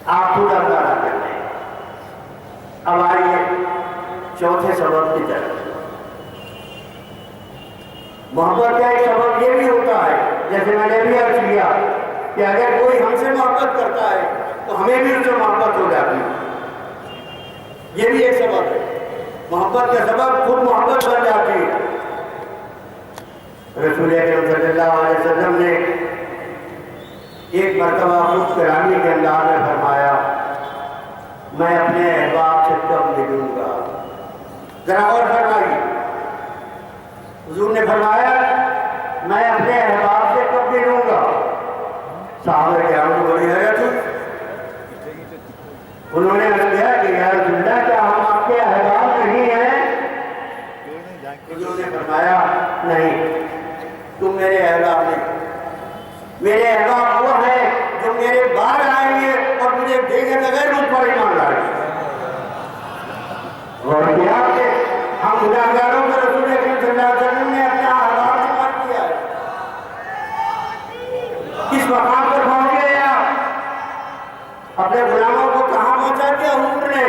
آپ خود اندازہ کر لیں. اب آئیے چوتھے سبب کی طرف. محبت کا ایک سبب یہ بھی ہوتا ہے جیسے میں نے بھی عرض کیا کہ اگر کوئی ہم سے محبت کرتا ہے تو ہمیں بھی اس سے محبت ہو جاتی ہے. یہ بھی ایک سبب ہے. محبت کا سبب خود محبت بن جاتی ہے. رسول اکرم صلی اللہ علیہ وسلم نے ایک مرتبہ خود کرامی کے انداز میں فرمایا میں اپنے احباب سے کب ملوں گا. ذرا اور فرمائیے. حضور نے فرمایا میں اپنے احباب سے کب ملوں گا. صحابہ کرام کو بڑی حیرت ہوئی. انہوں نے عرض کیا کہ یا رسول اللہ کیا ہم آپ کے احباب نہیں ہیں؟ حضور نے فرمایا نہیں تم میرے احباب نہیں. میرے احباب وہ ہیں جو میرے بعد آئیں گے اور مجھے دیکھے بغیر مجھ پر ایمان لائیں گے. اور کیا کہ ہم گناہگاروں کو رسول اکرم صلی اللہ علیہ وسلم نے اپنے احباب سے بات کیا ہے. کس مقام پر پہنچ گئے آپ؟ اپنے غلاموں کو کہاں پہنچا دیا حضور نے؟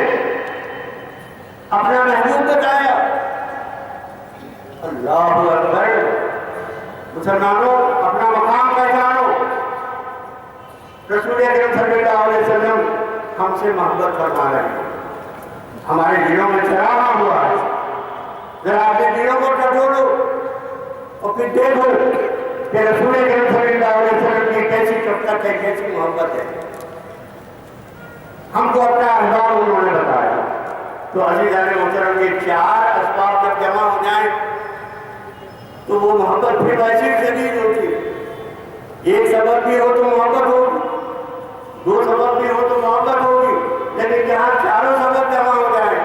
اپنا محبوب بتایا. اللہ اکبر. مسلمانوں اپنا مقام پہچانو. رسول اکرم صلی اللہ علیہ وسلم ہم سے محبت فرما رہے ہیں. ہمارے دلوں میں چراغاں ہوا ہے. ذرا اپنے دلوں کو ٹٹولو اور پھر دیکھو کہ رسول اکرم صلی اللہ علیہ وسلم کی کیسی شفقت ہے, کیسی محبت ہے. ہم کو اپنا احباب انہوں نے بتایا. تو عزیزان محترم یہ چار اسباب جب جمع ہو جائیں تو وہ محبت پھر ویسی شدید ہوتی ہے. ایک سبب بھی ہو تو محبت ہوگی, دو سبب بھی ہو تو محبت ہوگی, لیکن جہاں چاروں سبب جمع ہو جائیں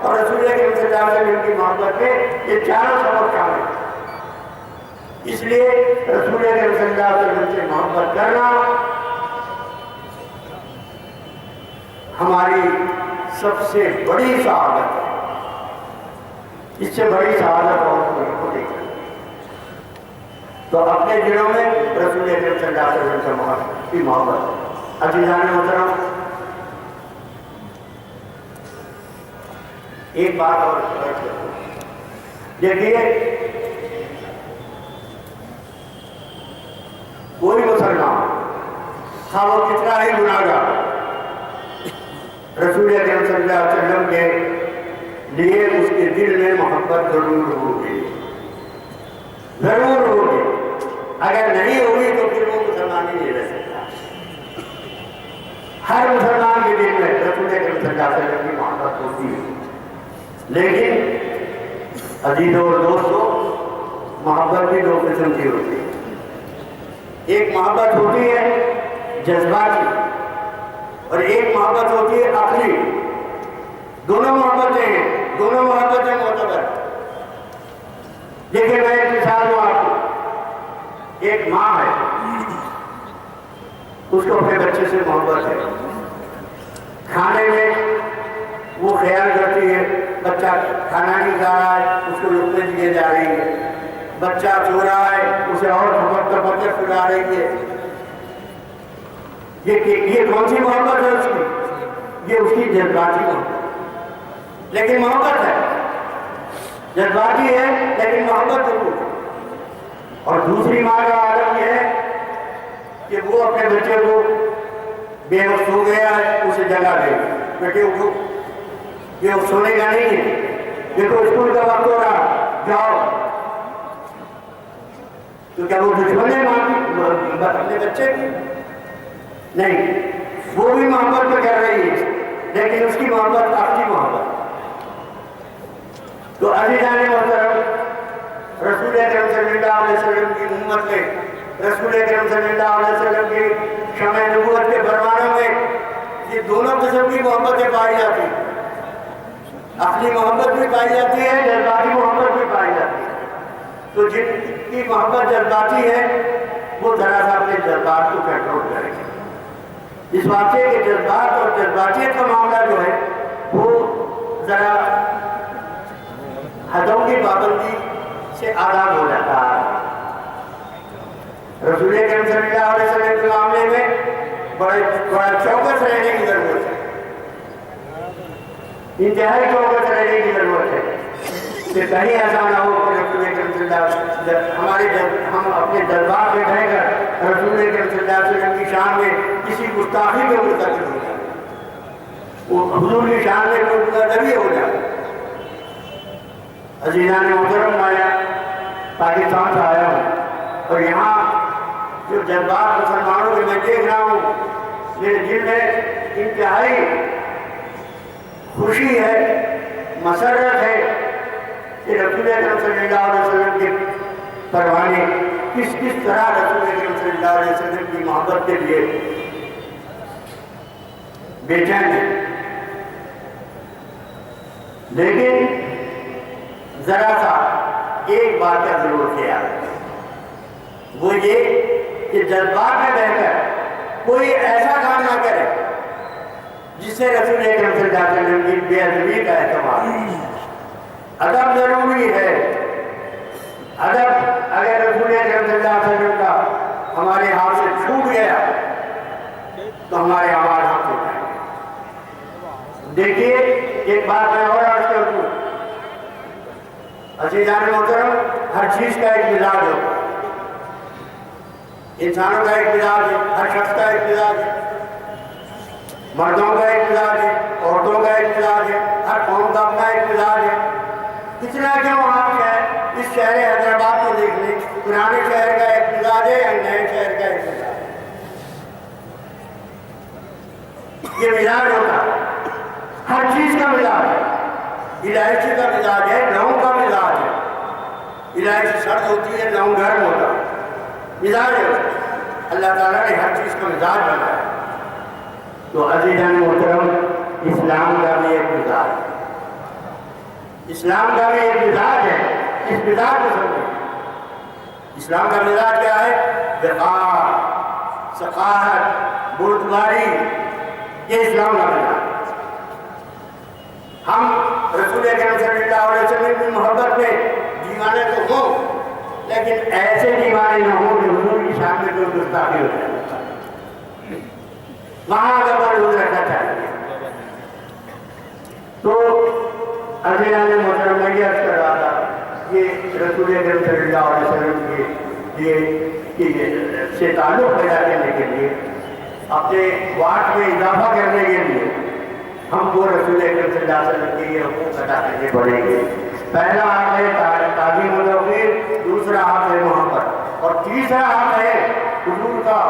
اور رسول اکرم صلی اللہ علیہ وسلم کی محبت میں یہ چاروں سبب شامل ہیں. اس لیے رسول اکرم صلی اللہ علیہ وسلم سے محبت کرنا ہماری سب سے بڑی سعادت ہے. اس سے بڑی سعادت اور کوئی کو نہیں کرتی. تو اپنے دلوں میں رسول اکرم صلی اللہ علیہ وسلم کی محبت ہے. عزیزان محترم ایک بات اور دیکھیے, کوئی مسلمان خواہ وہ کتنا ہی گناہگار رسول اکرم صلی اللہ علیہ وسلم کے لیے اس کے دل میں محبت ضرور ہوگی, ضرور ہوگی. اگر نہیں ہوگی تو پھر وہ مسلمان ہی نہیں رہ سکتا. ہر مسلمان کے دل میں رسول اکرم صلی اللہ علیہ وسلم کی محبت ہوتی ہے. لیکن عزیزوں اور دوستوں محبت بھی دو قسم کی ہوتی ہے. ایک محبت ہوتی ہے جذباتی اور ایک محبت ہوتی ہے عقلی. دونوں محبتیں ہیں, دونوں محبتیں معتبر. دیکھیں میں ایک مثال دوں آپ کو. ایک ماں ہے, اس کو اپنے بچے سے محبت ہے. کھانے میں وہ خیال کرتی ہے بچہ کھانا نہیں کھا رہا ہے, اس کو لقمے دیے جا رہی ہے. بچہ سو رہا ہے, اسے اور تھپک سلا رہی ہے. یہ کون سی محبت ہے اس کی؟ یہ اس کی جذباتی محبت. لیکن محبت ہے, جذباتی ہے لیکن محبت ضرور ہے. اور دوسری ماں کا عالم یہ ہے کہ وہ اپنے بچے کو بے وقت ہو گیا ہے اسے جگہ دے, بیٹے اٹھو, یہ سونے کا نہیں ہے, دیکھو اسکول کا وقت ہو رہا, جاؤ. تو کیا وہ دشمن ہے ماں اپنے بچے کی؟ نہیں, وہ بھی محبت میں کر رہی ہے لیکن اس کی محبت آپ کی محبت. تو عزیزان محترم رسول اکرم صلی اللہ علیہ وسلم کی امت میں, رسول اکرم صلی اللہ علیہ وسلم کی شمع نبوت کے فرمانوں میں یہ دونوں قسم کی محبتیں پائی جاتی ہیں. عقلی محبت بھی پائی جاتی ہے, جذباتی محبت بھی پائی جاتی ہے. تو جن کی محبت جذباتی ہے وہ ذرا سا اپنے جذبات کو کنٹرول کریں گے. اس واسطے کہ جذبات اور جذباتیت کا معاملہ جو ہے وہ ذرا حدوں کی پابندی سے آزاد ہو جاتا ہے۔ رسول اکرم صلی اللہ علیہ وسلم کے معاملے میں بڑا چوکس رہنے کی ضرورت ہے، انتہائی چوکس رہنے کی ضرورت ہے کہ کہیں ایسا نہ ہو کہ رسول اکرم صلی اللہ علیہ وسلم ہم اپنے دربار میں رہ کر رسول اکرم صلی اللہ علیہ وسلم کی شان میں کسی گستاخی میں مرتکب ہو جائے، وہ حضور کی شان میں کوئی بدادبی ہو جائے۔ عزیزان محترم، میں پاکستان سے آیا ہوں اور یہاں جو جذبات مسلمانوں کے میں دیکھ رہا ہوں، میرے دل میں انتہائی خوشی ہے، مسرت ہے کہ رسول اکرم صلی اللہ علیہ وسلم کے پروانے کس طرح رسول اکرم صلی اللہ علیہ وسلم کی محبت کے لیے بے چین ہے۔ لیکن ذرا سا ایک بات کا ضرور خیال ہے، وہ یہ کہ جذبات میں بہ کر کوئی ایسا کام نہ کرے جس سے رسول اکرم صلی اللہ علیہ وسلم کی بے ادبی کا احتمال ہے۔ ادب ضروری ہے، ادب اگر رسول اکرم صلی اللہ علیہ وسلم کا ہمارے ہاتھ سے چھوٹ گیا تو ہمارے اعمال ہاتھ ہو جائیں گے۔ دیکھیے ایک بات میں اور عرض کر دوں، عزیزان محترم، ہر چیز کا ایک مزاج ہوتا ہے، انسانوں کا ایک مزاج ہے، ہر شخص کا ایک مزاج ہے، مردوں کا ایک مزاج ہے، عورتوں کا ایک مزاج ہے، ہر قوم کا اپنا ایک مزاج ہے۔ اتنا کیوں آپ اس شہر حیدرآباد کو دیکھ لیں، پرانے شہر کا ایک مزاج ہے یا نئے شہر کا ایک مزاج ہے، یہ مزاج ہوتا ہے، ہر چیز کا مزاج ہے۔ الائچی کا مزاج ہے، لونگ کا مزاج ہے، الائچی سرد ہوتی ہے، لونگ گرم ہوتا ہے، مزاج ہے۔ اللہ تعالیٰ نے ہر چیز کا مزاج بنایا۔ تو عزیزان محترم، اسلام کا بھی ایک مزاج ہے، اسلام کا بھی ایک مزاج ہے۔ اس مزاج کو سمجھیں، اسلام کا مزاج کیا ہے؟ وقار، ثقافت، بردباری، یہ اسلام کا مزاج ہے۔ ہم رسول اکرم صلی اللہ علیہ وسلم کی محبت میں دیوانے تو ہوں، لیکن ایسے دیوانے نہ ہوں کہ حضور کی شان میں کوئی گستاخی ہو جائے، وہاں کا حضور رکھنا چاہیے۔ تو عزیزان محترم، میں یہ عرض کر رہا تھا، یہ رسول اکرم صلی اللہ علیہ وسلم کے سے تعلق پیدا کرنے کے لیے، اپنے واٹ میں اضافہ کرنے کے لیے ہم کو رسول اکرم صلی اللہ علیہ وسلم کے یہ حقوق ادا کرنے پڑیں گے۔ پہلا حق ہے تعظیم و توقیر، دوسرا حق ہے محبت، اور تیسرا حق ہے حضور کا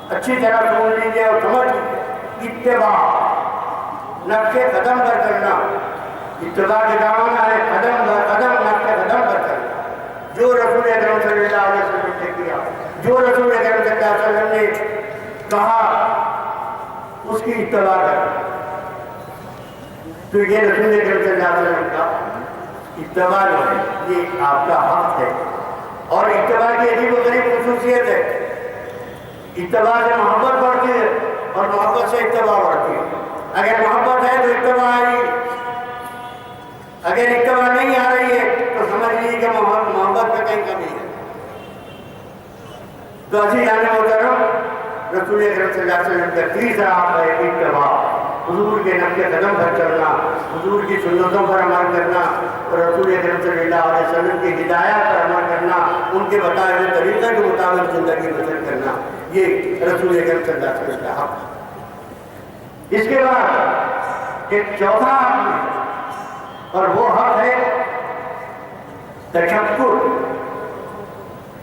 اچھی طرح سن لیجیے اور سمجھ لیجیے، اتباع، نقش قدم پر کرنا۔ اتباع کے دامن ہے قدم در قدم، نقش قدم پر کرنا۔ جو رسول اکرم صلی اللہ علیہ وسلم نے کیا، جو رسول اکرم صلی اللہ علیہ وسلم نے کہا، اس کی اتباع کرنا۔ تو یہ رسول اکرم صلی اللہ علیہ وسلم کا اتباع جو ہے یہ آپ کا حق ہے، اور اتباع کی عجیب و غریب خصوصیت ہے، اتباع سے محبت بڑھتی ہے اور محبت سے اتباع بڑھتی ہے۔ اگر محبت ہے تو اتباع آئی، اگر اتباع نہیں آ رہی ہے تو سمجھ لیجیے کہ محبت میں کہیں کمی ہے۔ تو عزیزان محترم، رسول اکرم صلی اللہ علیہ وسلم کا تیسرا حق ہے اتباع، حضور کے نقش قدم پر چلنا، حضور کی سنتوں پر عمل کرنا، اور رسول اکرم صلی اللہ علیہ وسلم کی ہدایات پر عمل کرنا، ان کے بتائے ہوئے طریقے کے مطابق زندگی بسر کرنا، یہ رسول اکرم صلی اللہ علیہ وسلم کا حق ہے۔ اس کے بعد ایک چوتھا حق ہے، اور وہ حق ہے تشکر،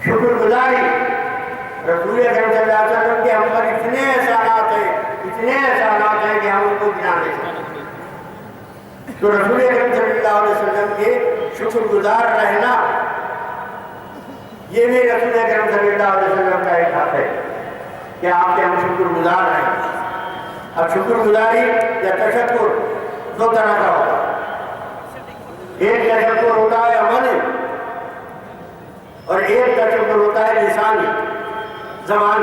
شکر گزاری۔ رسول اکرم صلی اللہ علیہ وسلم کے ہم پر اتنے احسانات ہیں، اتنے احسانات ہیں کہ ہم ان کو گنا نہیں سکتے۔ تو رسول اکرم صلی اللہ علیہ وسلم کے شکر گزار رہنا، یہ بھی رسول اکرم صلی اللہ علیہ وسلم کا ایک حق ہے کہ آپ کے ہم شکر گزار رہیں۔ اب شکر گزاری یا تشکر دو طرح کا ہوتا ہے، ایک تشکر ہوتا ہے عملی، اور ایک تشکر ہوتا ہے لسانی، زبان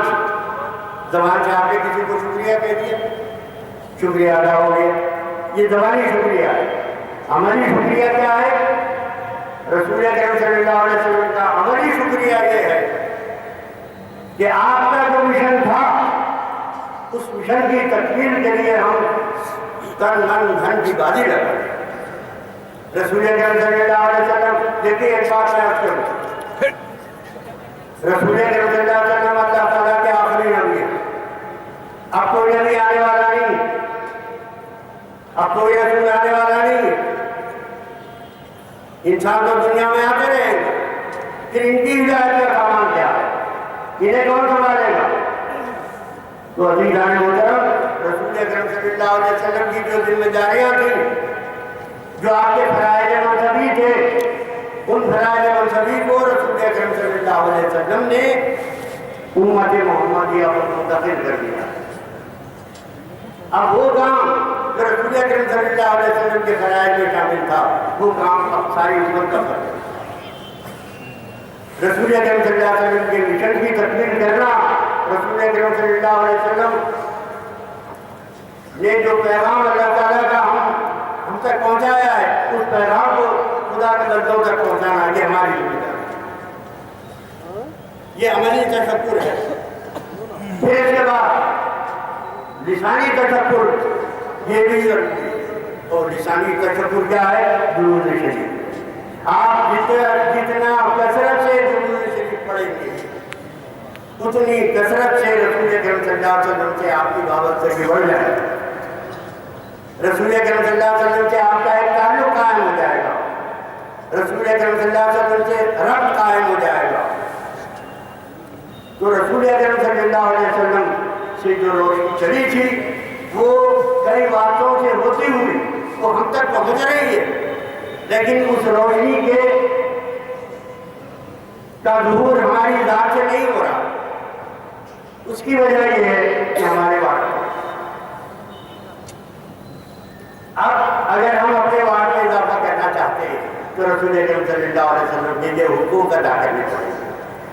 سے آپ نے کسی کو شکریہ کہہ دیا، شکریہ ادا ہو گیا، یہ زبانی شکریہ ہے. عملی شکریہ کیا ہے؟ رسول اکرم صلی اللہ علیہ وسلم کا عملی شکریہ یہ ہے کہ آپ کا جو مشن تھا اس مشن کی تکمیل کے لیے ہم تن من دھن کی بازی لگائیں. رسول اکرم صلی اللہ علیہ وسلم دیکھیے ایک بات میں آپ کروں. رسول اکرم صلی اللہ علیہ وسلم اللہ تعالیٰ کے آخری نبی ہیں. اب کوئی نبی آنے والا نہیں, اب کوئی رسول آنے والا نہیں. انسان تو دنیا میں آتے رہیں گے, پھر ان کی ہدایت کا سامان کیا ہے؟ انہیں کون سنبھالے گا؟ تو عزیزان محترم, رسول اکرم صلی اللہ علیہ وسلم کی جو ذمہ داریاں تھیں, جو آپ کے فرائض منصبی تھے, ان فرائض منصبی کو رسول اکرم صلی اللہ علیہ وسلم نے امت محمدیہ پر منتقل کر دیا. اب وہ کام جو رسول اکرم صلی اللہ علیہ وسلم کے فرائض میں شامل تھا, وہ کام اب ساری امت کا فرض ہے. رسول اکرم صلی اللہ علیہ وسلم کے مشن کی تکمیل کرنا, رسول اکرم صلی اللہ علیہ وسلم نے جو پیغام اللہ تعالیٰ کا ہم تک پہنچایا ہے, اس پیغام کو خدا کے بندوں تک پہنچانا یہ ہماری ذمہ داری ہے. یہ عملی تشکر ہے. پھر اس کے بعد لسانی تشکر, یہ بھی ضروری ہے. اور لسانی تشکر کیا ہے؟ درود شریف. آپ جتنا کثرت سے درود شریف پڑھیں گے, اتنی کثرت سے رسول اکرم صلی اللہ علیہ وسلم سے آپ کی بابت سے بھی بڑھ جائے گا. رسول اکرم صلی اللہ علیہ وسلم سے آپ کا ایک تعلق قائم ہو جائے گا. رسول اکرم صلی اللہ علیہ وسلم سے ربط قائم ہو جائے گا. تو رسول اکرم صلی اللہ علیہ وسلم سے جو روشنی چلی تھی, وہ کئی باتوں سے ہوتی ہوئی وہ ہم تک پہنچ رہی ہے, لیکن اس روشنی کے کا ظہور ہماری ذات سے نہیں ہو رہا. اس کی وجہ یہ ہے کہ ہمارے وارڈ, اب اگر ہم اپنے وارڈ میں اضافہ کرنا چاہتے ہیں تو رسول اکرم صلی اللہ علیہ وسلم کے یہ حقوق ادا کرنے پڑیں گے.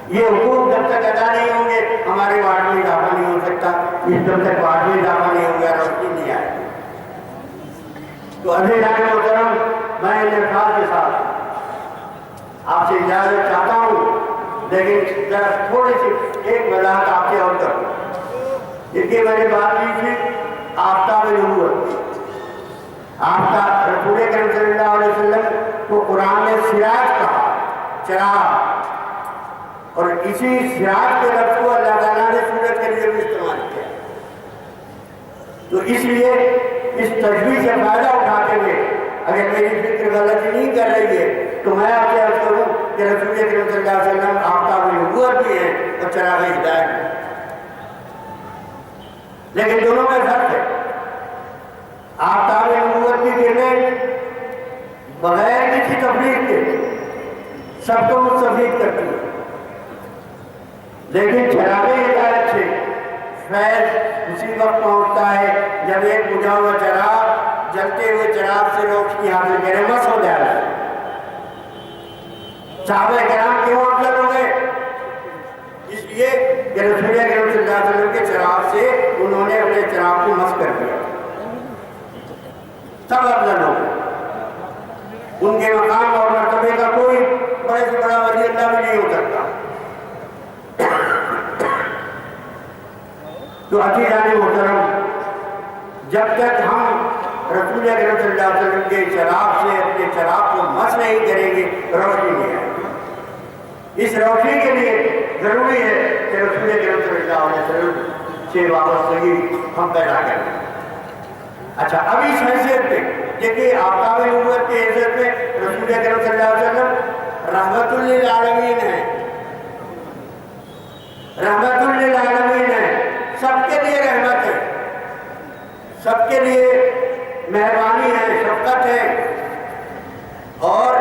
یہ حقوق جب تک ادا نہیں ہوں گے ہمارے وارڈ میں اضافہ نہیں ہو سکتا. جب تک وارڈ میں اضافہ نہیں ہوگا روشنی نہیں آئے گی. تو عزیزان محترم, میں ان الفاظ کے ساتھ آپ سے اجازت چاہتا ہوں, لیکن ذرا تھوڑی سی ایک وضاحت آپ سے اور کروں. دیکھیے میں نے بات کی تھی آفتاب نبوت. آفتاب رسول اکرم صلی اللہ علیہ وسلم کو قرآن نے سراج کہا, چراغ, اور اسی سراج کے لفظ کو اللہ تعالیٰ نے سورج کے لیے بھی استعمال کیا. تو اس لیے اس تشبیہ سے فائدہ اٹھاتے ہوئے اگر میری فکر غلطی نہیں کر رہی ہے تو میں آپ سے عرض کروں کہ رسول اکرم صلی اللہ علیہ وسلم آفتاب نبوت بھی ہیں اور چراغ ہدایت بھی. لیکن دونوں میں فرق ہے. آفتاب نبوت کی کرنیں بغیر کسی تفریق کے سب کو مستفید کرتی ہے, لیکن چراغ ہدایت سے فیض اسی وقت پہنچتا ہے جب ایک بجھا ہوا چراغ جلتے ہوئے چراغ سے روشنی حاصل کرے, مس ہو جائے. صحابہ کرام کیوں افضل ہو گئے؟ اس لیے کہ رسول اکرم صلی اللہ علیہ وسلم کے چراغ سے انہوں نے اپنے چراغ کو مس کر دیا. سب افضل ہو گئے. ان کے مقام اور مرتبے کا کوئی بڑے سے بڑا ولی اللہ بھی نہیں ہو سکتا. تو عزیزان محترم, جب تک ہم رسول اکرم صلی اللہ علیہ وسلم کے چراغ سے اپنے چراغ کو مس نہیں کریں گے روشنی نہیں آئے گی. اس روشنی کے لیے ضروری ہے کہ رسول اکرم صلی اللہ علیہ وسلم سے وابستگی ہم پیدا کریں. اچھا, اب اس حیثیت پہ دیکھیے آفتاب نبوت کی حیثیت پہ رسول اکرم صلی اللہ علیہ وسلم رحمت للعالمین ہیں. رحمت للعالمین ہیں, سب کے لیے رحمت ہے, سب کے لیے مہربانی ہے, شفقت ہے. اور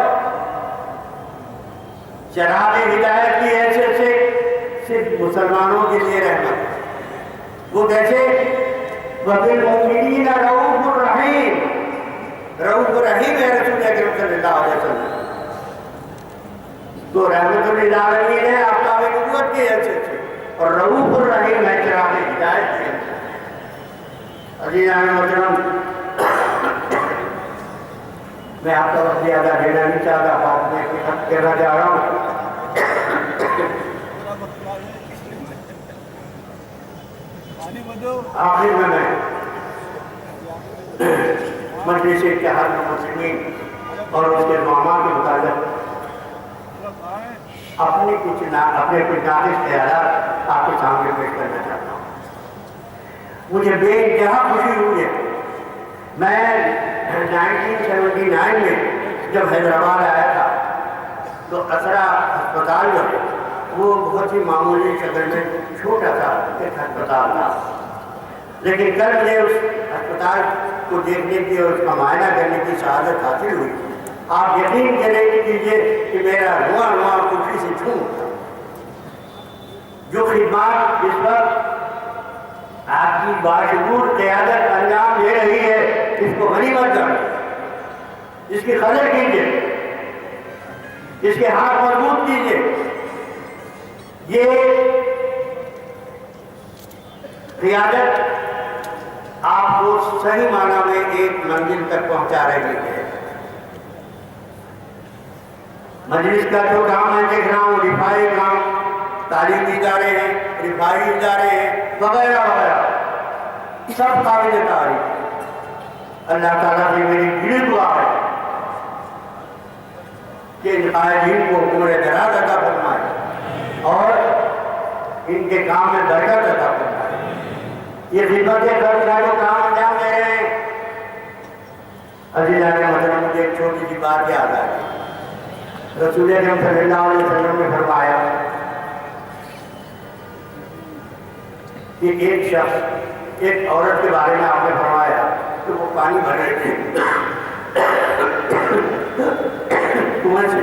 چراغ ہدایت کی حیثیت سے صرف مسلمانوں کے لیے رحمت ہے. وہ کیسے؟ وَبِالْمُؤْمِنِينَ رَءُوفٌ رَحِيمٌ. رؤوف رحیم ہے رسول اکرم صلی اللہ علیہ وسلم. تو رحمت للعالمین ہے آفتاب نبوت کی حیثیت سے, اور رؤوف الرحیم ہے چراغ ہدایت کی حیثیت سے. عزیزان محترم, میں آپ کا وقت زیادہ دینا نہیں چاہتا، بات میں کہنا چاہ رہا ہوں۔ آخر میں مجلس اتحاد المسلمین اور اس کے معاملات کے متعلق اپنے کچھ ناقص خیالات آپ کے سامنے پیش کرنا چاہتا ہوں۔ مجھے بے انتہا خوشی ہوئی ہے، میں 1979 میں جب حیدرآباد آیا تھا تو اسرا ہسپتال جو ہے وہ بہت ہی معمولی شکل میں چھوٹا تھا ایک ہسپتال تھا، لیکن کل مجھے اس ہسپتال کو دیکھنے کی اور اس کا معائنہ کرنے کی سعادت حاصل ہوئی۔ آپ یقین کیجیے کہ میرا رواں خوشی سے جھوم اٹھا۔ جو خدمات اس وقت آپ کی باشعور قیادت انجام دے رہی ہے، اس کو غنیمت جانیے، اس کی قدر کیجیے، اس کے ہاتھ مضبوط کیجیے۔ یہ قیادت آپ کو صحیح معنی میں ایک منزل تک پہنچا رہی ہے۔ مجلس کا جو کام میں دیکھ رہا ہوں، رفائی کام، تعلیمی ادارے ہیں، رفائی ادارے ہیں، وغیرہ وغیرہ، سب قابل تعریف۔ اللہ تعالیٰ سے میری دلی دعا ہے کہ ان قائدین کو عمر دراز عطا فرمائے اور ان کے کام میں برکت عطا فرمائے۔ یہ خدمت خلق کا جو کام انجام دے رہے ہیں، عزیزان محترم، مجھے ایک چھوٹی سی بات یاد آئی۔ رسول اکرم صلی اللہ علیہ وسلم نے فرمایا کہ ایک شخص، ایک عورت کے بارے میں آپ نے فرمایا کہ وہ پانی بھر رہے تھے کنویں سے۔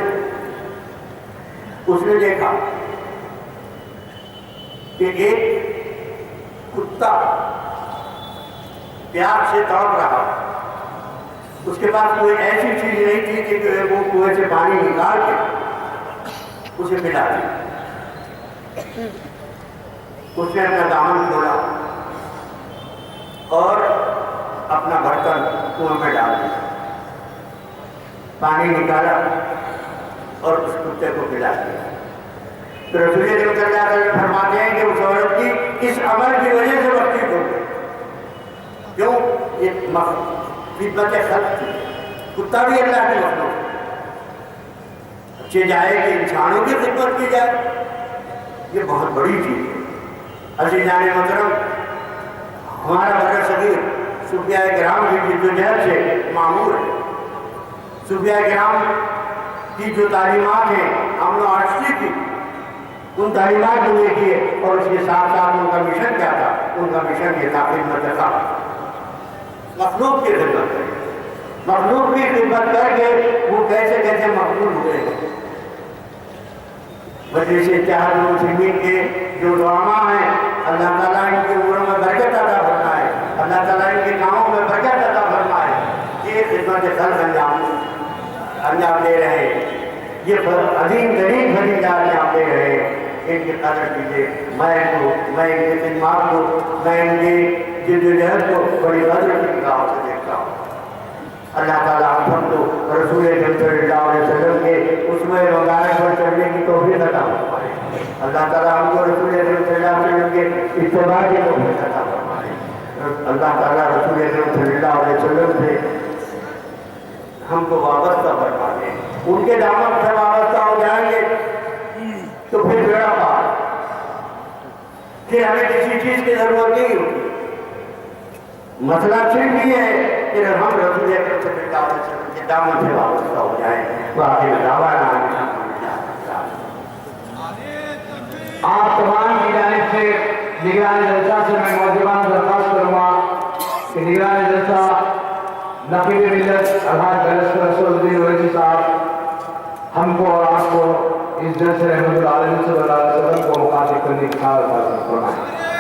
اس نے دیکھا کہ ایک کتا پیاس سے تڑپ رہا، اس کے پاس کوئی ایسی چیز نہیں تھی کہ وہ کنویں سے پانی نکال کے اسے پلا دی۔ اس نے اپنا دامن کھولا اور اپنا برتن کنویں میں ڈال دیا، پانی نکالا اور اس کتے کو پلا دیا۔ تو رسول اکرم صلی اللہ علیہ وسلم فرماتے ہیں کہ اس عورت کی اس عمل کی وجہ سے بخشش ہو گئی۔ کیوں؟ یہ خدمت خلق تھی، کتا بھی اللہ کی مخلوق ہے۔ اچھے جائے کہ انسانوں کی خدمت کی جائے، یہ بہت بڑی چیز ہے۔ عزیزان محترم، ہمارا بر صغیر صوفیاء کرام کی جدوجہد سے معمور ہے۔ صوفیاء کرام کی جو تعلیمات ہیں امن و آشتی کی، ان تعلیمات کو دیکھیے اور اس کے ساتھ ساتھ ان کا مشن کیا تھا؟ ان کا مشن یہ تھا خدمت خلق، مخلوق کی خدمت کریں۔ مخلوق کی خدمت کر کے وہ کیسے کیسے مقبول ہوئے ہیں۔ مجلس اتحاد المسلمین کے جو علماء ہیں، اللہ تعالیٰ ان کے اموروں میں برکت عطا فرمائے، اللہ تعالیٰ ان کے کاموں میں برکت عطا فرمائے۔ یہ خدمت خلق انجام دے رہے ہیں، یہ عظیم ترین فریضہ انجام دے رہے ہیں۔ ان کی قدر کیجیے۔ میں ان کی خدمات کو، میں ان کی جدوجہد کو بڑی قدر کی نگاہوں سے دیکھتا ہوں۔ اللہ تعالیٰ ہم سب کو رسول اکرم صلی اللہ علیہ وسلم کے اسوہ مبارک پر چلنے کی توفیق عطا فرمائے۔ اللہ تعالیٰ ہم کو رسول اکرم صلی اللہ علیہ وسلم کے اتباع کی توفیق عطا فرمائے۔ اللہ تعالیٰ رسول اکرم صلی اللہ علیہ وسلم سے ہم کو وابستہ فرما دے۔ ان کے دامن سے وابستہ ہو جائیں گے تو پھر بیڑا پار، پھر ہمیں کسی چیز کی ضرورت نہیں ہوگی۔ مسئلہ صرف یہ ہے کہ ہم رسول اکرم صلی اللہ علیہ وسلم کے دامن سے وابستہ ہو جائیں۔ باقی دعوانا آپ تمام کی جانب سے نگران جلسہ سے میں موجودان درخواست کروں گا کہ نگران جلسہ نقیب ملت الحاج رسول الدین اویسی صاحب ہم کو اور آپ کو اس جلسے رحمت العالمین صلی اللہ علیہ وسلم کو مخاطب کرنے کی فرمائیں۔